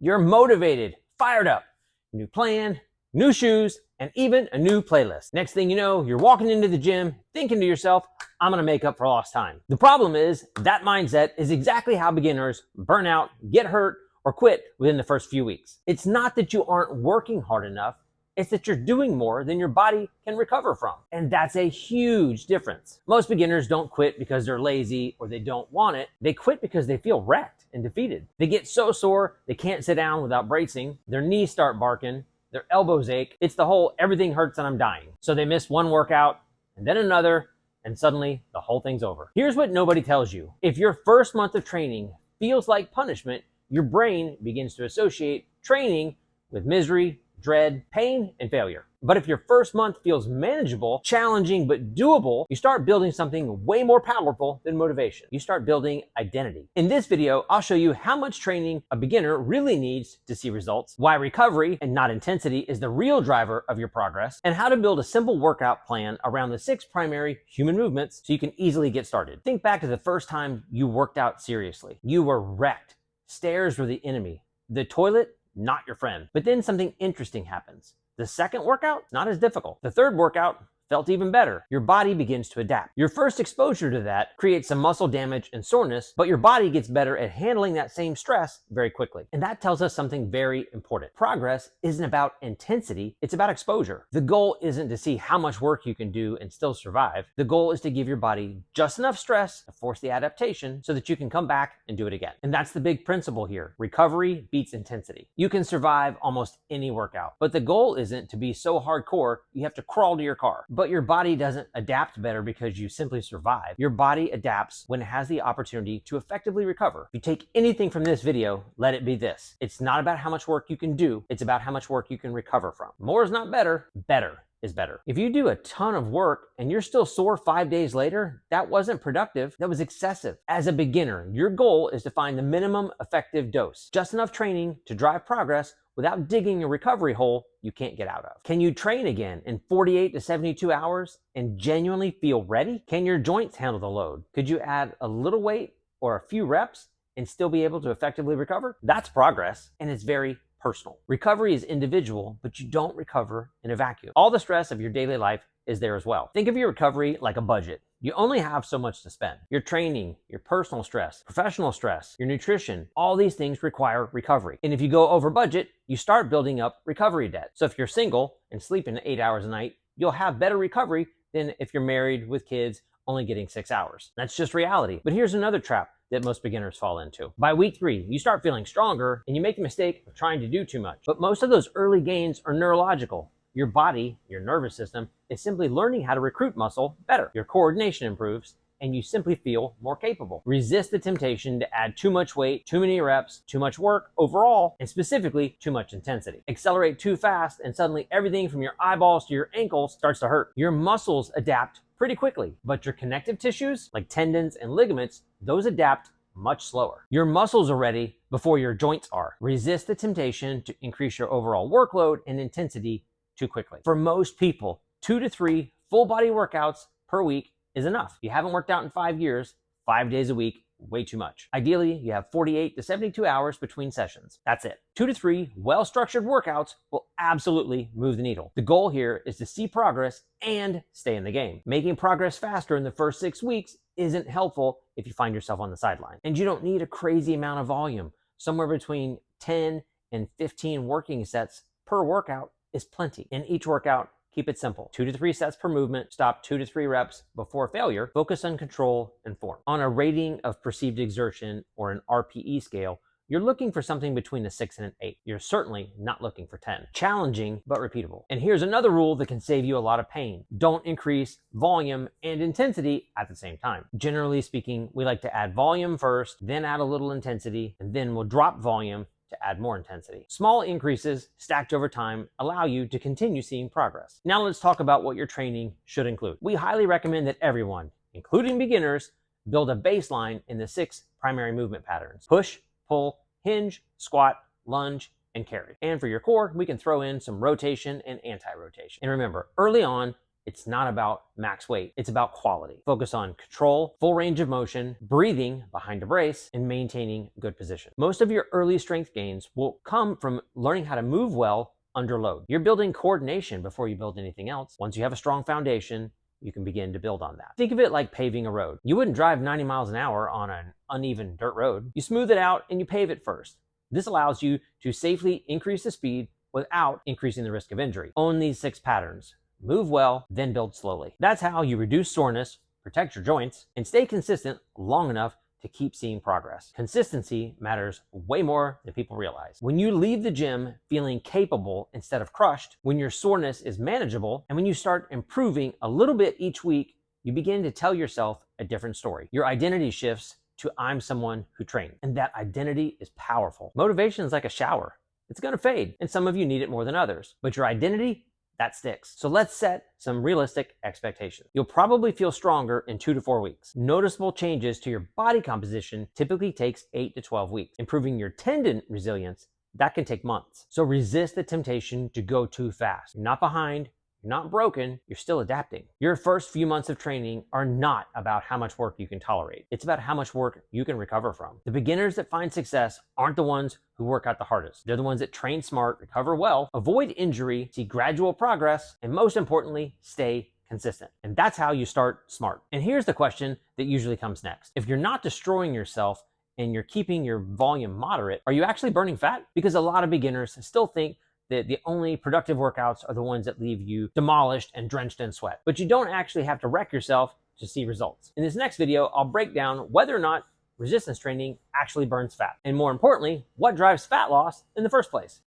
You're motivated, fired up, new plan, new shoes, and even a new playlist. Next thing you know, you're walking into the gym thinking to yourself, I'm gonna make up for lost time. The problem is that mindset is exactly how beginners burn out, get hurt, or quit within the first few weeks. It's not that you aren't working hard enough, it's that you're doing more than your body can recover from. And that's a huge difference. Most beginners don't quit because they're lazy or they don't want it. They quit because they feel wrecked and defeated. They get so sore, they can't sit down without bracing. Their knees start barking. Their elbows ache. It's the whole everything hurts and I'm dying. So they miss one workout and then another, and suddenly the whole thing's over. Here's what nobody tells you. If your first month of training feels like punishment, your brain begins to associate training with misery, dread, pain, and failure. But if your first month feels manageable, challenging, but doable, you start building something way more powerful than motivation. You start building identity. In this video, I'll show you how much training a beginner really needs to see results, why recovery and not intensity is the real driver of your progress, and how to build a simple workout plan around the 6 primary human movements so you can easily get started. Think back to the first time you worked out seriously. You were wrecked. Stairs were the enemy. The toilet, not your friend. But then something interesting happens. The second workout, not as difficult. The third workout felt even better. Your body begins to adapt. Your first exposure to that creates some muscle damage and soreness, but your body gets better at handling that same stress very quickly. And that tells us something very important. Progress isn't about intensity, it's about exposure. The goal isn't to see how much work you can do and still survive. The goal is to give your body just enough stress to force the adaptation so that you can come back and do it again. And that's the big principle here. Recovery beats intensity. You can survive almost any workout, but the goal isn't to be so hardcore you have to crawl to your car. But your body doesn't adapt better because you simply survive. Your body adapts when it has the opportunity to effectively recover. If you take anything from this video, let it be this. It's not about how much work you can do, it's about how much work you can recover from. More is not better, better is better. If you do a ton of work and you're still sore 5 days later, that wasn't productive, that was excessive. As a beginner, your goal is to find the minimum effective dose. Just enough training to drive progress without digging a recovery hole you can't get out of. Can you train again in 48 to 72 hours and genuinely feel ready? Can your joints handle the load? Could you add a little weight or a few reps and still be able to effectively recover? That's progress, and it's very personal. Recovery is individual, but you don't recover in a vacuum. All the stress of your daily life is there as well. Think of your recovery like a budget. You only have so much to spend. Your training, your personal stress, professional stress, your nutrition, all these things require recovery. And if you go over budget, you start building up recovery debt. So if you're single and sleeping 8 hours a night, you'll have better recovery than if you're married with kids only getting 6 hours. That's just reality. But here's another trap that most beginners fall into. By week 3, you start feeling stronger and you make the mistake of trying to do too much. But most of those early gains are neurological. Your body, your nervous system, is simply learning how to recruit muscle better. Your coordination improves, and you simply feel more capable. Resist the temptation to add too much weight, too many reps, too much work overall, and specifically too much intensity. Accelerate too fast, and suddenly everything from your eyeballs to your ankles starts to hurt. Your muscles adapt pretty quickly, but your connective tissues, like tendons and ligaments, those adapt much slower. Your muscles are ready before your joints are. Resist the temptation to increase your overall workload and intensity too quickly. For most people, 2 to 3 full body workouts per week is enough. If you haven't worked out in 5 years, 5 days a week, way too much. Ideally, you have 48 to 72 hours between sessions. That's it. 2 to 3 well-structured workouts will absolutely move the needle. The goal here is to see progress and stay in the game. Making progress faster in the first 6 weeks isn't helpful if you find yourself on the sideline. And you don't need a crazy amount of volume. Somewhere between 10 and 15 working sets per workout is plenty. In each workout, keep it simple. 2 to 3 sets per movement, stop 2 to 3 reps before failure, focus on control and form. On a rating of perceived exertion or an RPE scale, you're looking for something between a 6 and an 8. You're certainly not looking for 10. Challenging, but repeatable. And here's another rule that can save you a lot of pain. Don't increase volume and intensity at the same time. Generally speaking, we like to add volume first, then add a little intensity, and then we'll drop volume to add more intensity. Small increases stacked over time allow you to continue seeing progress. Now let's talk about what your training should include. We highly recommend that everyone, including beginners, build a baseline in the 6 primary movement patterns: push, pull, hinge, squat, lunge, and carry. And for your core, we can throw in some rotation and anti-rotation. And remember, early on, It's not about max weight. It's about quality. Focus on control, full range of motion, breathing behind a brace, and maintaining good position. Most of your early strength gains will come from learning how to move well under load. You're building coordination before you build anything else. Once you have a strong foundation, you can begin to build on that. Think of it like paving a road. You wouldn't drive 90 miles an hour on an uneven dirt road. You smooth it out and you pave it first. This allows you to safely increase the speed without increasing the risk of injury. Own these 6 patterns. Move well, then build slowly. That's how you reduce soreness, protect your joints, and stay consistent long enough to keep seeing progress. Consistency matters way more than people realize. When you leave the gym feeling capable instead of crushed, when your soreness is manageable, and when you start improving a little bit each week, you begin to tell yourself a different story. Your identity shifts to I'm someone who trained, and that identity is powerful. Motivation is like a shower. It's gonna fade, and some of you need it more than others, but your identity, that sticks. So let's set some realistic expectations. You'll probably feel stronger in 2 to 4 weeks. Noticeable changes to your body composition typically takes 8 to 12 weeks. Improving your tendon resilience, that can take months. So resist the temptation to go too fast. You're not behind, you're not broken, you're still adapting. Your first few months of training are not about how much work you can tolerate. It's about how much work you can recover from. The beginners that find success aren't the ones who work out the hardest. They're the ones that train smart, recover well, avoid injury, see gradual progress, and most importantly, stay consistent. And that's how you start smart. And here's the question that usually comes next. If you're not destroying yourself and you're keeping your volume moderate, are you actually burning fat? Because a lot of beginners still think that the only productive workouts are the ones that leave you demolished and drenched in sweat. But you don't actually have to wreck yourself to see results. In this next video, I'll break down whether or not resistance training actually burns fat, and more importantly, what drives fat loss in the first place.